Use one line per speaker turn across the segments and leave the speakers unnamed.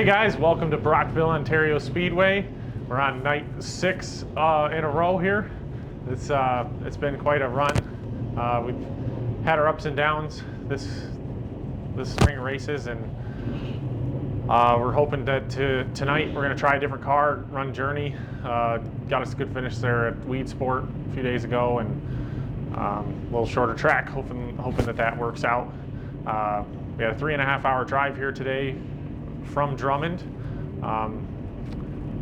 Hey guys, welcome to Brockville Ontario Speedway. We're on night 6 in a row here. It's been quite a run. We've had our ups and downs this spring races, and we're hoping that tonight we're going to try a different car, run Journey. Got us a good finish there at Weed Sport a few days ago, and a little shorter track, hoping that works out. We had a 3.5-hour drive here today from Drummond.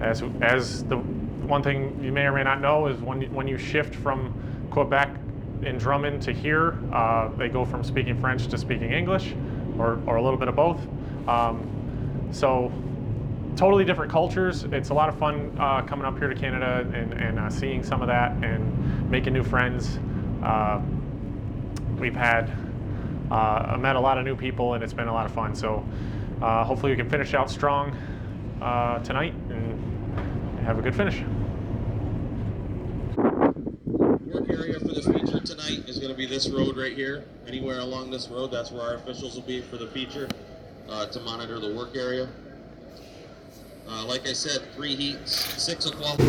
As the one thing you may or may not know is when you shift from Quebec in Drummond to here, they go from speaking French to speaking English, or a little bit of both. So totally different cultures. It's a lot of fun coming up here to Canada and seeing some of that and making new friends. We've had met a lot of new people, and it's been a lot of fun. So hopefully we can finish out strong tonight and have a good finish.
Work area for the feature tonight is going to be this road right here. Anywhere along this road, that's where our officials will be for the feature to monitor the work area. Like I said, 3 heats, 6 o'clock.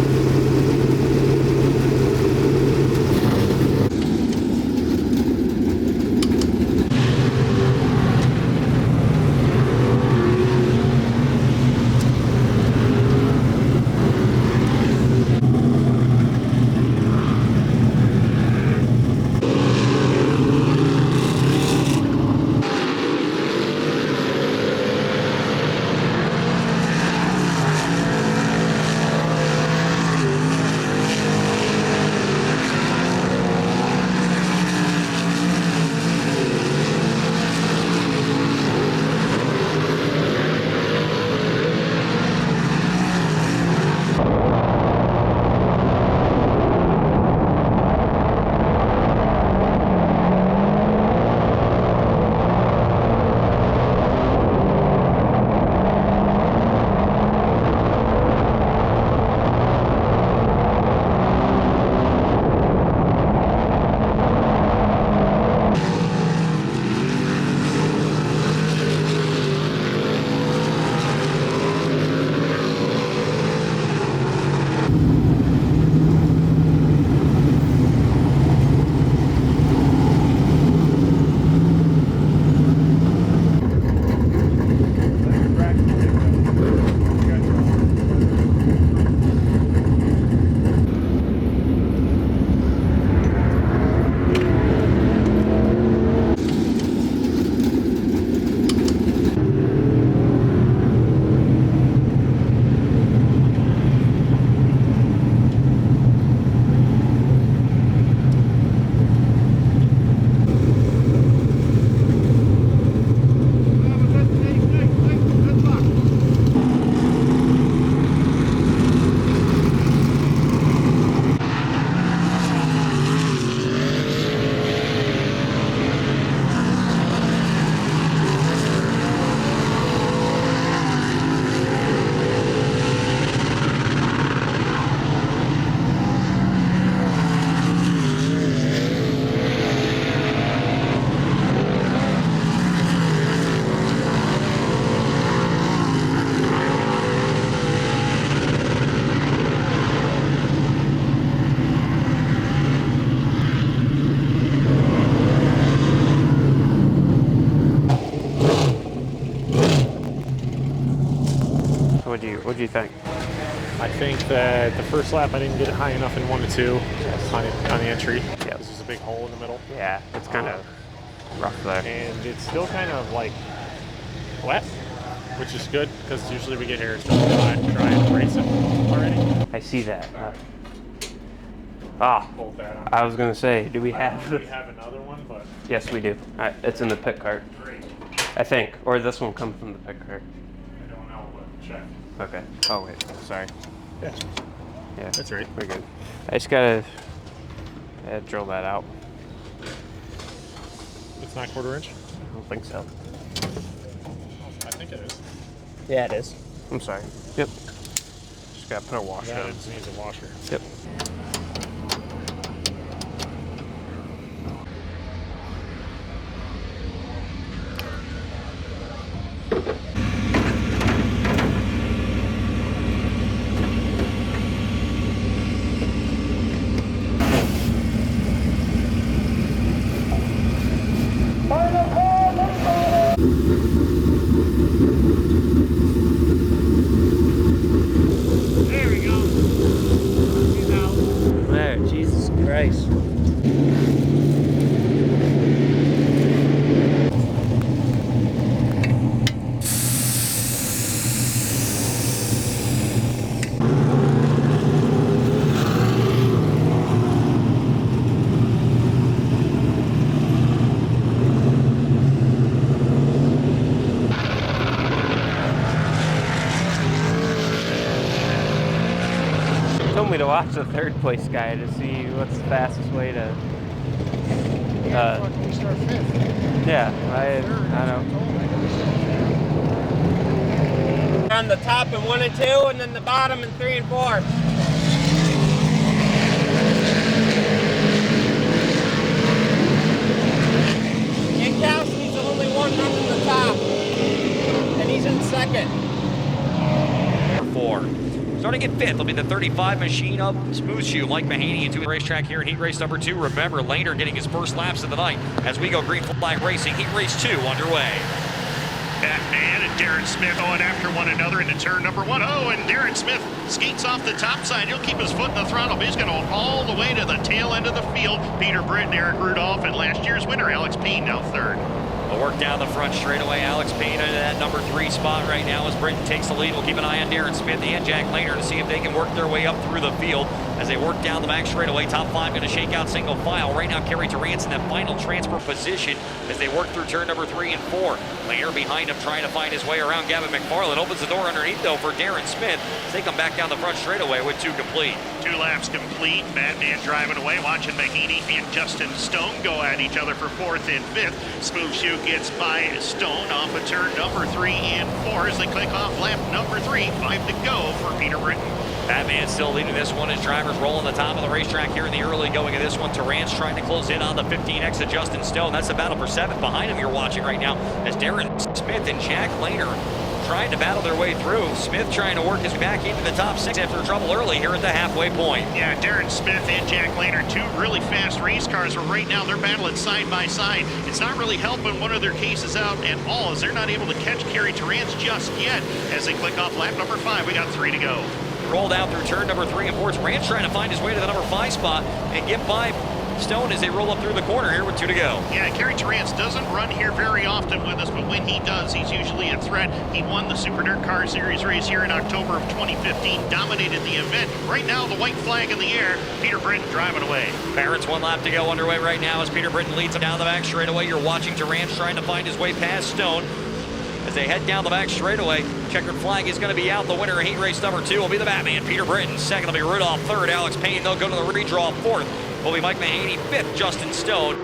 What do you think?
I think that the first lap I didn't get it high enough in 1 to 2 on the entry.
Yep.
This is a big hole in the middle.
Yeah, it's kind of rough there.
And it's still kind of like wet, which is good because usually we get here it's dry and racing already.
I see that.
Bolt that on.
I was gonna say, do we have?
We have another one, but
Yes, we do. It's in the pit cart,
great.
I think, or this one comes from the pit cart.
I don't know, but check.
Okay. Oh wait, sorry.
Yeah,
Yeah,
that's right.
we're good. I just gotta drill that out.
It's not 1/4 inch.
I don't think so.
I think it is.
Yeah, it is. I'm sorry. Yep. Just gotta put a washer
That
on.
just needs a washer.
Yep. Nice. Told me to watch the third place guy to see what's the fastest way to.
We start fifth.
Yeah, I know. On the top in 1 and 2, and then the bottom in 3 and 4. Yankowski's the only one running the top, and he's in second.
4. Starting in 5th will be the 35 machine of Smooth Shoe. Mike Mahaney into the racetrack here in heat race number 2. Remember, Laner getting his first laps of the night as we go green flag racing. Heat race 2 underway.
Batman and Darren Smith going after one another into turn number 1. Oh, and Darren Smith skates off the top side. He'll keep his foot in the throttle, but he's going to go all the way to the tail end of the field. Peter Britton, Eric Rudolph, and last year's winner, Alex Payne, now third.
A work down the front straightaway. Alex Payne into that number 3 spot right now as Britton takes the lead. We'll keep an eye on Darren Smith and Jack Laner to see if they can work their way up through the field as they work down the back straightaway. Top 5 going to shake out single file. Right now, Kerry Terrance in that final transfer position as they work through turn number 3 and 4. Laner behind him trying to find his way around. Gavin McFarland opens the door underneath, though, for Darren Smith as they come back down the front straightaway with 2 complete.
2 laps complete. Batman driving away, watching Mahaney and Justin Stone go at each other for 4th and 5th. Smooth Shoe gets by Stone off of turn number 3 and 4 as they click off lap number 3. 5 to go for Peter Britton.
Batman still leading this one as drivers rolling the top of the racetrack here in the early going of this one. Terrance trying to close in on the 15X of Justin Stone. That's the battle for 7th. Behind him you're watching right now as Darren Smith and Jack Laner trying to battle their way through. Smith trying to work his way back into the top 6 after trouble early here at the halfway point.
Yeah, Darren Smith and Jack Laner, 2 really fast race cars, but right now they're battling side by side. It's not really helping one of their cases out at all as they're not able to catch Kerry Terrance just yet as they click off lap number 5. We got 3 to go.
Roll down through turn number 3 and 4. Terrance trying to find his way to the number 5 spot and get by Stone as they roll up through the corner here with 2 to go.
Yeah, Kerry Terrance doesn't run here very often with us, but when he does, he's usually a threat. He won the Super Dirt Car Series race here in October of 2015, dominated the event. Right now, the white flag in the air, Peter Britton driving away.
Barrett's 1 lap to go underway right now as Peter Britton leads him down the back straightaway. You're watching Terrance trying to find his way past Stone. As they head down the back straightaway, checkered flag is going to be out. The winner of heat race number 2 will be the Batman, Peter Britton. 2nd will be Rudolph. 3rd, Alex Payne. They'll go to the redraw. 4th will be Mike Mahaney. 5th, Justin Stone.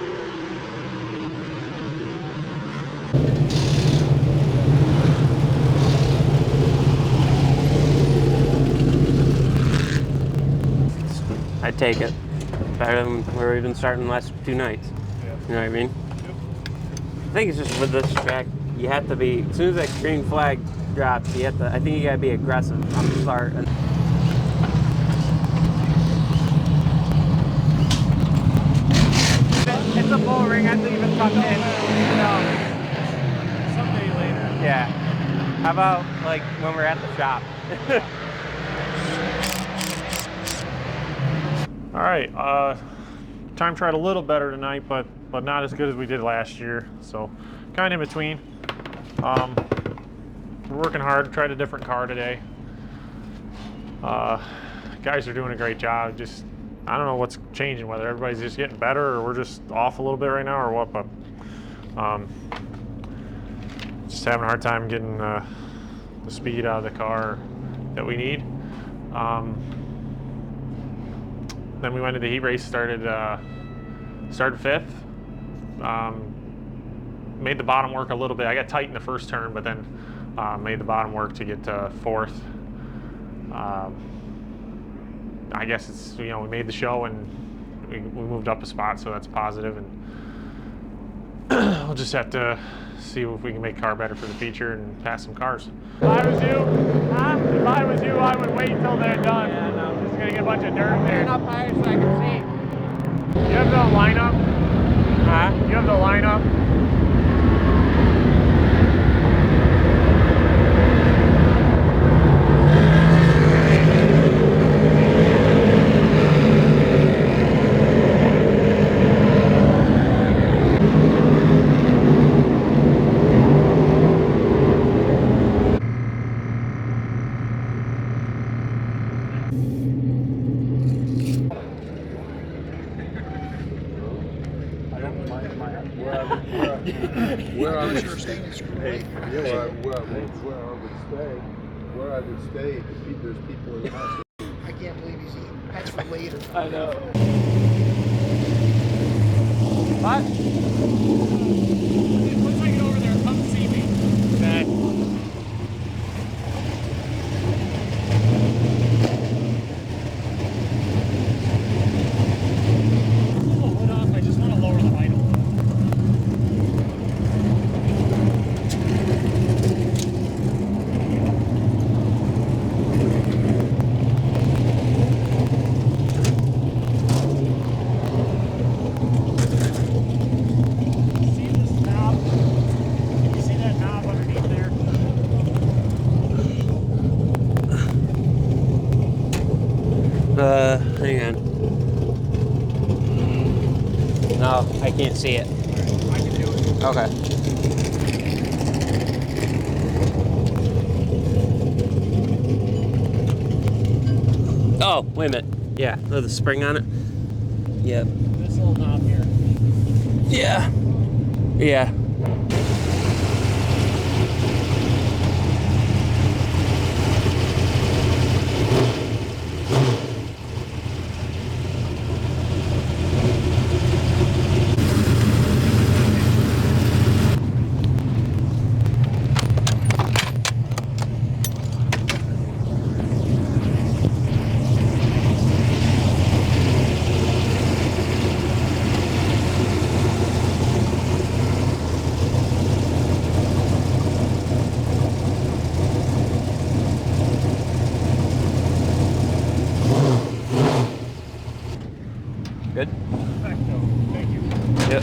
I take it. Better than where we've been starting the last 2 nights.
Yeah.
You know what I mean? I think it's just with this track, you have to be, as soon as that green flag drops, you have to, I think you gotta be aggressive on the start. It's a bull ring, I think even tucked in.
Someday later.
Yeah. How about like when we're at the shop?
All right, time tried a little better tonight, but not as good as we did last year. So kind of in between. We're working hard, tried a different car today. Guys are doing a great job. Just, I don't know what's changing, whether everybody's just getting better or we're just off a little bit right now or what, but just having a hard time getting the speed out of the car that we need. Then we went to the heat race, started 5th. Made the bottom work a little bit. I got tight in the first turn, but then made the bottom work to get to 4th. I guess it's, you know, we made the show and we moved up a spot, so that's positive. And we'll just have to see if we can make car better for the feature and pass some cars. If I was you, if I was you, I would wait until they're done. Yeah, no. Just gonna get a bunch of dirt there.
Up higher so I can see.
You have the lineup?
Huh?
You have the lineup?
Where I would
You're staying in Screw Lake.
where I would stay, there's people in the house.
I can't believe he's eating. That's for later.
I know. What?
Once I get over there, come see me.
Okay.
I just want to lower the idle. See this knob? Can you see that knob underneath there?
Hang on. No, I can't see it.
I can do it.
Okay. Oh, wait a minute. Yeah, there's the spring on it. Yep.
This little knob here.
Yeah. Yeah. Good?
Perfecto. Thank you.
Yep.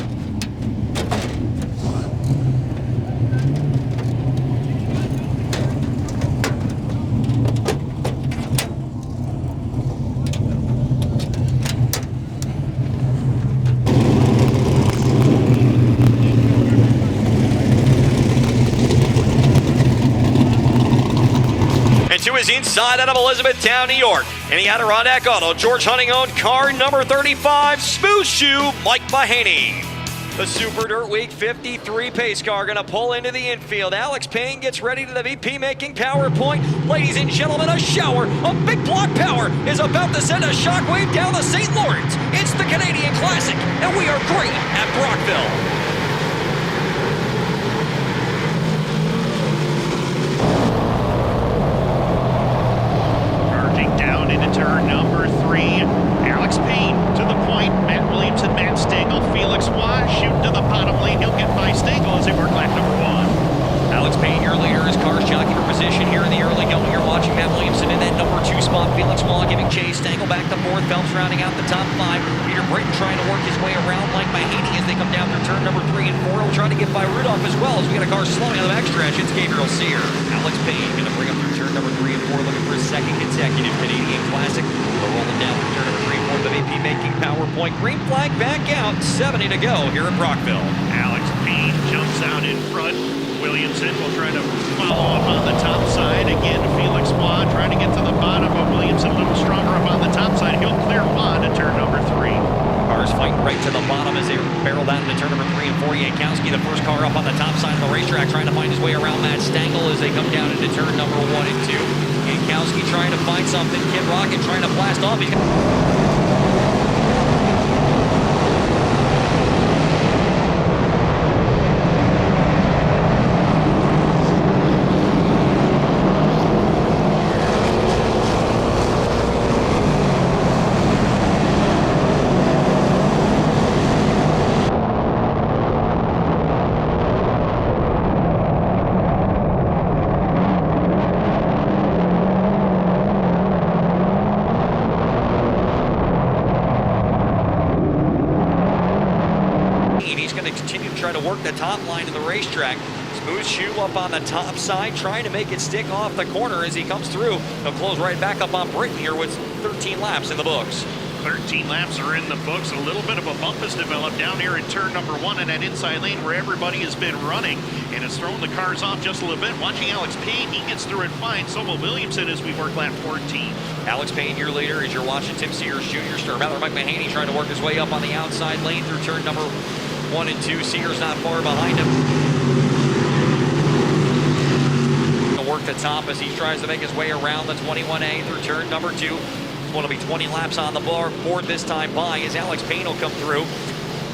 And to his inside out of Elizabethtown, New York. And he had a Adirondack Auto, George Hunting owned car number 35, Smooth Shoe, Mike Mahaney. The Super Dirt Week 53 pace car gonna pull into the infield. Alex Payne gets ready to the VP making PowerPoint. Ladies and gentlemen, a shower of big block power is about to send a shockwave down the St. Lawrence. It's the Canadian Classic, and we are great at Brockville.
Charging down into turn number 3. Alex Payne to the point. Matt Williamson, Matt Stengel, Felix Wash shooting to the bottom lane. He'll get by Stengel as they work lap number 1.
Alex Payne, your leader, is cars jockeying for position here in the early going. You're watching Matt Williamson in that number 2 spot. Felix Waugh giving chase. Stengel back to 4th. Phelps rounding out the top 5. Peter Britton trying to work his way around Mike Mahaney as they come down through turn number 3 and 4. He'll try to get by Rudolph as well as we got a car slowing on the backstretch. It's Gabriel Sear. Alex Payne going to bring up through turn number 3 and 4, looking for his second consecutive Canadian Classic. They're rolling down through turn number 3 and 4. The VP making PowerPoint. Green flag back out. 70 to go here at Brockville.
Alex Payne jumps out in front. Williamson will try to follow up on the top side. Again, Felix Waugh trying to get to the bottom, but Williamson a little stronger up on the top side. He'll clear Waugh to turn number 3.
Cars fighting right to the bottom as they barrel down into turn number 3 and 4. Yankowski, the first car up on the top side of the racetrack, trying to find his way around Matt Stengel as they come down into turn number 1 and 2. Yankowski trying to find something. Kid Rocket trying to blast off. Try to work the top line of the racetrack. Smooth Shoe up on the top side, trying to make it stick off the corner as he comes through. He'll close right back up on Britton here with 13 laps in the books.
13 laps are in the books. A little bit of a bump has developed down here in turn number 1 in that inside lane where everybody has been running and has thrown the cars off just a little bit. Watching Alex Payne, he gets through it fine. So will Williamson as we work lap 14.
Alex Payne, your leader, as you're watching Tim Sears Jr. Or rather Mike Mahaney trying to work his way up on the outside lane through turn number 1 and 2. Seeger's not far behind him. To work the top as he tries to make his way around the 21A through turn number 2. It's going to be 20 laps on the board this time by as Alex Payne will come through.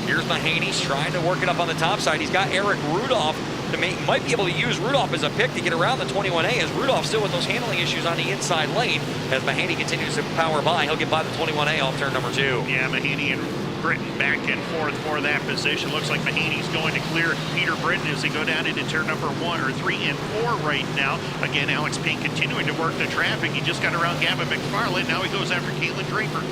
Here's Mahaney trying to work it up on the top side. He's got Eric Rudolph. Might be able to use Rudolph as a pick to get around the 21A as Rudolph still with those handling issues on the inside lane. As Mahaney continues to power by, he'll get by the 21A off turn number 2.
Yeah, Mahaney and Britton back and forth for that position. Looks like Mahaney's going to clear Peter Britton as they go down into turn number 1 or 3 and 4 right now. Again, Alex Payne continuing to work the traffic. He just got around Gavin McFarland. Now he goes after Caitlin Draper.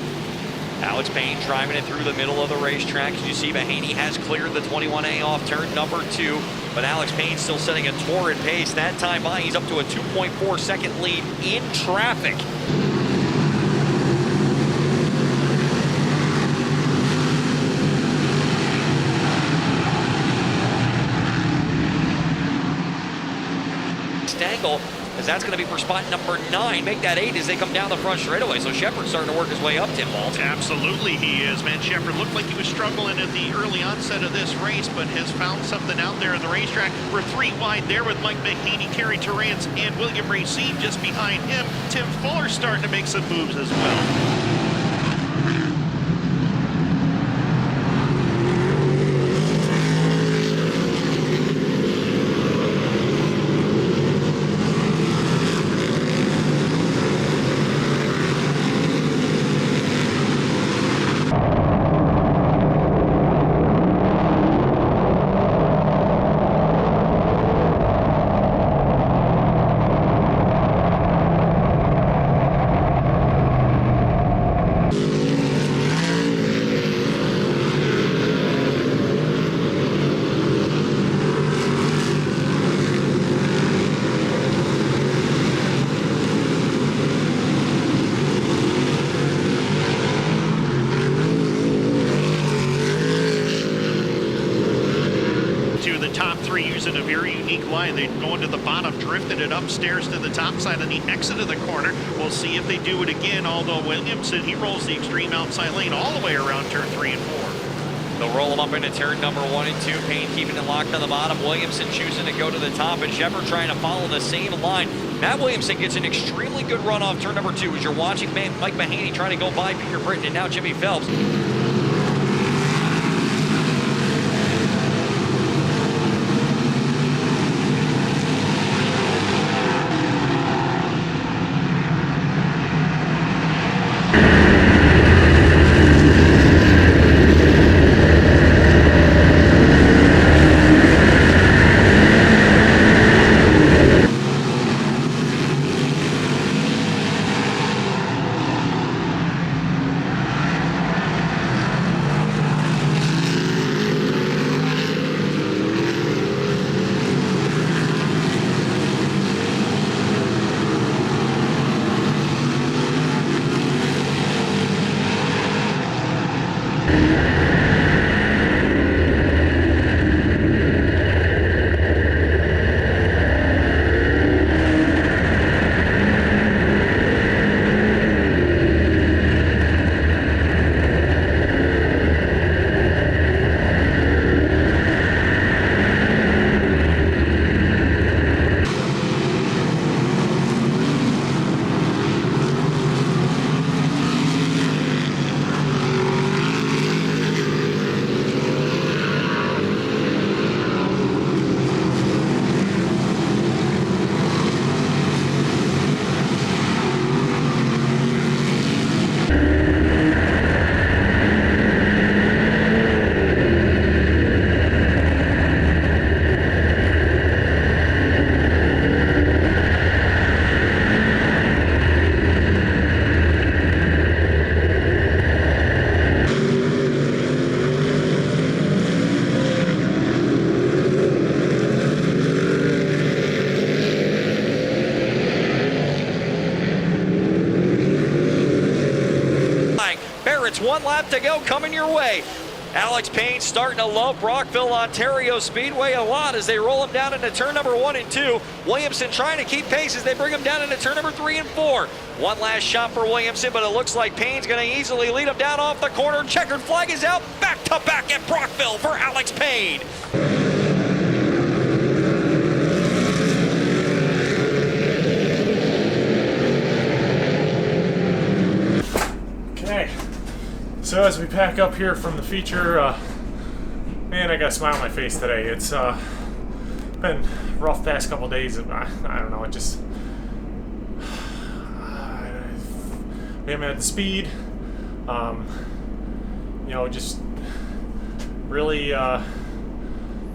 Alex Payne driving it through the middle of the racetrack. As you see, Mahaney has cleared the 21A off turn number 2, but Alex Payne still setting a torrid pace. That time by, he's up to a 2.4 second lead in traffic. Stangle, as that's going to be for spot number 9. Make that 8 as they come down the front straightaway. So Shepard's starting to work his way up, Tim Walt.
Absolutely he is, man. Shepard looked like he was struggling at the early onset of this race, but has found something out there in the racetrack. We're 3 wide there with Mike Mahaney, Kerry Terrance, and William Racine just behind him. Tim Fuller starting to make some moves as well. Using a very unique line. They go into the bottom, drifted it upstairs to the top side on the exit of the corner. We'll see if they do it again, although Williamson, he rolls the extreme outside lane all the way around turn 3 and 4.
They'll roll them up into turn number 1 and 2. Payne keeping it locked on the bottom. Williamson choosing to go to the top, and Shepard trying to follow the same line. Matt Williamson gets an extremely good run off turn number 2 as you're watching Mike Mahaney trying to go by Peter Britton and now Jimmy Phelps. It's 1 lap to go, coming your way. Alex Payne starting to love Brockville Ontario Speedway a lot as they roll him down into turn number 1 and 2. Williamson trying to keep pace as they bring him down into turn number 3 and 4. One last shot for Williamson, but it looks like Payne's going to easily lead him down off the corner. Checkered flag is out. Back to back at Brockville for Alex Payne.
Okay, so as we pack up here from the feature, man, I got a smile on my face today. It's been rough past couple days. I don't know, it just we haven't had the speed. You know, just really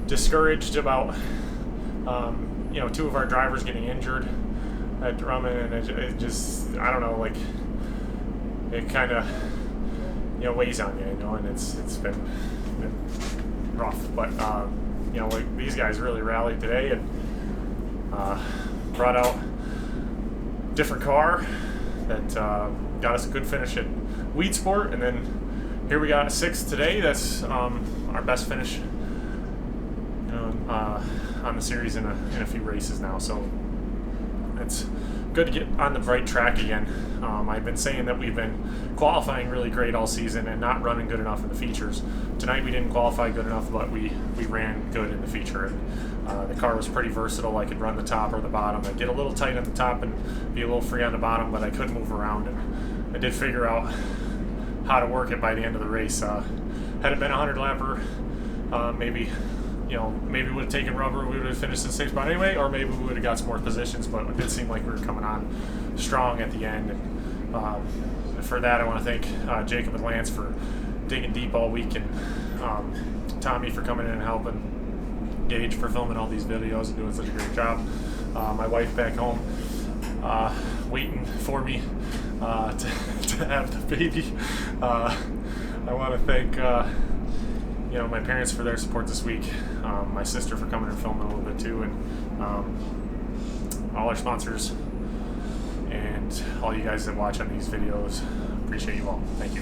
discouraged about you know, 2 of our drivers getting injured at Drummond, and it just, I don't know, like, it kind of, you know, weighs on you, you know, and it's been rough. But you know, like, these guys really rallied today and brought out a different car that got us a good finish at Weed Sport, and then here we got a 6th today. That's our best finish, you know, on the series in a few races now. So it's good to get on the right track again. I've been saying that we've been qualifying really great all season and not running good enough in the features. Tonight we didn't qualify good enough, but we ran good in the feature. And the car was pretty versatile. I could run the top or the bottom. I'd get a little tight on the top and be a little free on the bottom, but I could move around. And I did figure out how to work it by the end of the race. Had it been a 100-lapper, maybe, you know, maybe we would have taken rubber, we would have finished in the 6th spot anyway, or maybe we would have got some more positions, but it did seem like we were coming on strong at the end. And for that, I want to thank Jacob and Lance for digging deep all week, and Tommy for coming in and helping, Gage for filming all these videos and doing such a great job. My wife back home waiting for me to have the baby. I want to thank you know, my parents for their support this week, my sister for coming and filming a little bit too, and all our sponsors and all you guys that watch on these videos. Appreciate you all. Thank you.